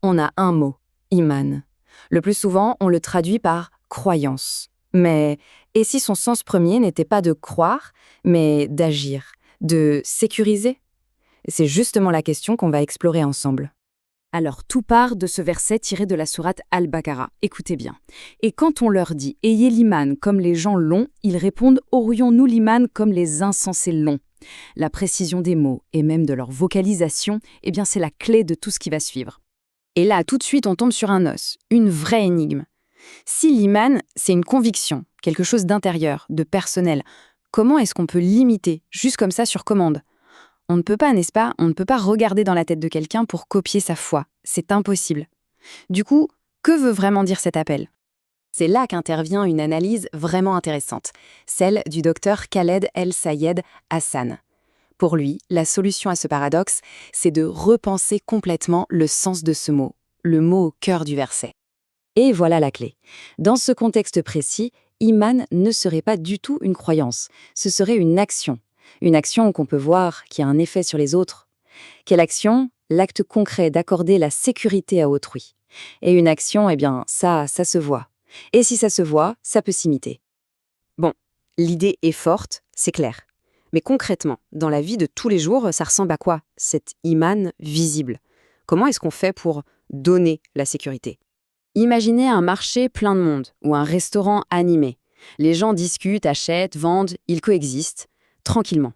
On a un mot, iman. Le plus souvent, on le traduit par croyance. Mais et si son sens premier n'était pas de croire, mais d'agir, de sécuriser? C'est justement la question qu'on va explorer ensemble. Alors, tout part de ce verset tiré de la sourate Al-Baqarah. Écoutez bien. Et quand on leur dit « Ayez l'iman comme les gens l'ont », ils répondent « Aurions-nous l'iman comme les insensés l'ont ». La précision des mots et même de leur vocalisation, eh bien, c'est la clé de tout ce qui va suivre. Et là, tout de suite, on tombe sur un os, une vraie énigme. Si l'iman, c'est une conviction, quelque chose d'intérieur, de personnel, comment est-ce qu'on peut l'imiter, juste comme ça sur commande? On ne peut pas, n'est-ce pas? On ne peut pas regarder dans la tête de quelqu'un pour copier sa foi. C'est impossible. Du coup, que veut vraiment dire cet appel? C'est là qu'intervient une analyse vraiment intéressante, celle du docteur Khaled El-Sayed Hassan. Pour lui, la solution à ce paradoxe, c'est de repenser complètement le sens de ce mot, le mot au cœur du verset. Et voilà la clé. Dans ce contexte précis, iman ne serait pas du tout une croyance, ce serait une action. Une action qu'on peut voir qui a un effet sur les autres. Quelle action? L'acte concret d'accorder la sécurité à autrui. Et une action, eh bien, ça se voit. Et si ça se voit, ça peut s'imiter. Bon, l'idée est forte, c'est clair. Mais concrètement, dans la vie de tous les jours, ça ressemble à quoi, cet iman visible? Comment est-ce qu'on fait pour donner la sécurité? Imaginez un marché plein de monde ou un restaurant animé. Les gens discutent, achètent, vendent, ils coexistent, tranquillement.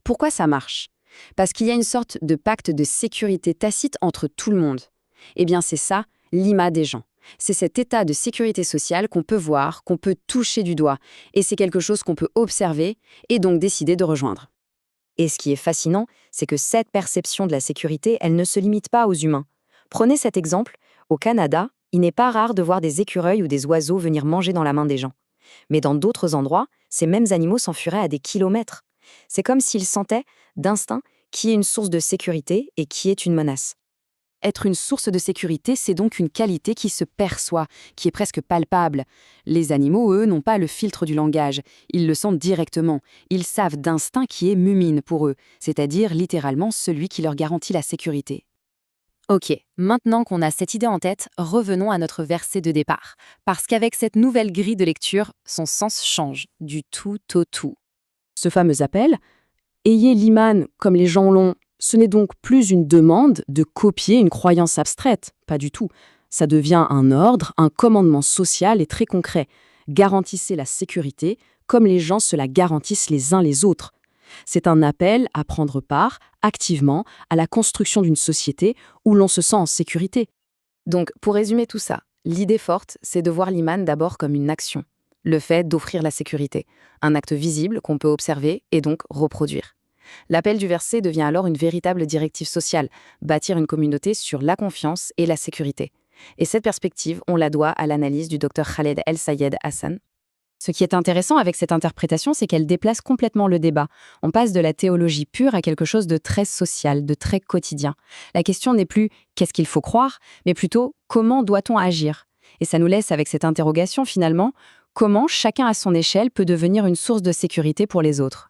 Pourquoi ça marche? Parce qu'il y a une sorte de pacte de sécurité tacite entre tout le monde. Eh bien, c'est ça, l'IMA des gens. C'est cet état de sécurité sociale qu'on peut voir, qu'on peut toucher du doigt, et c'est quelque chose qu'on peut observer et donc décider de rejoindre. Et ce qui est fascinant, c'est que cette perception de la sécurité, elle ne se limite pas aux humains. Prenez cet exemple, au Canada, il n'est pas rare de voir des écureuils ou des oiseaux venir manger dans la main des gens. Mais dans d'autres endroits, ces mêmes animaux s'enfuiraient à des kilomètres. C'est comme s'ils sentaient, d'instinct, qui est une source de sécurité et qui est une menace. Être une source de sécurité, c'est donc une qualité qui se perçoit, qui est presque palpable. Les animaux, eux, n'ont pas le filtre du langage. Ils le sentent directement. Ils savent d'instinct qui est mumine pour eux, c'est-à-dire littéralement celui qui leur garantit la sécurité. Ok, maintenant qu'on a cette idée en tête, revenons à notre verset de départ. Parce qu'avec cette nouvelle grille de lecture, son sens change, du tout au tout. Ce fameux appel, ayez l'iman comme les gens l'ont, ce n'est donc plus une demande de copier une croyance abstraite, pas du tout. Ça devient un ordre, un commandement social et très concret. Garantissez la sécurité comme les gens se la garantissent les uns les autres. C'est un appel à prendre part, activement, à la construction d'une société où l'on se sent en sécurité. Donc, pour résumer tout ça, l'idée forte, c'est de voir l'iman d'abord comme une action. Le fait d'offrir la sécurité, un acte visible qu'on peut observer et donc reproduire. L'appel du verset devient alors une véritable directive sociale, bâtir une communauté sur la confiance et la sécurité. Et cette perspective, on la doit à l'analyse du docteur Khaled El-Sayed Hassan. Ce qui est intéressant avec cette interprétation, c'est qu'elle déplace complètement le débat. On passe de la théologie pure à quelque chose de très social, de très quotidien. La question n'est plus « qu'est-ce qu'il faut croire ?», mais plutôt « comment doit-on agir ?» Et ça nous laisse avec cette interrogation finalement, comment chacun à son échelle peut devenir une source de sécurité pour les autres.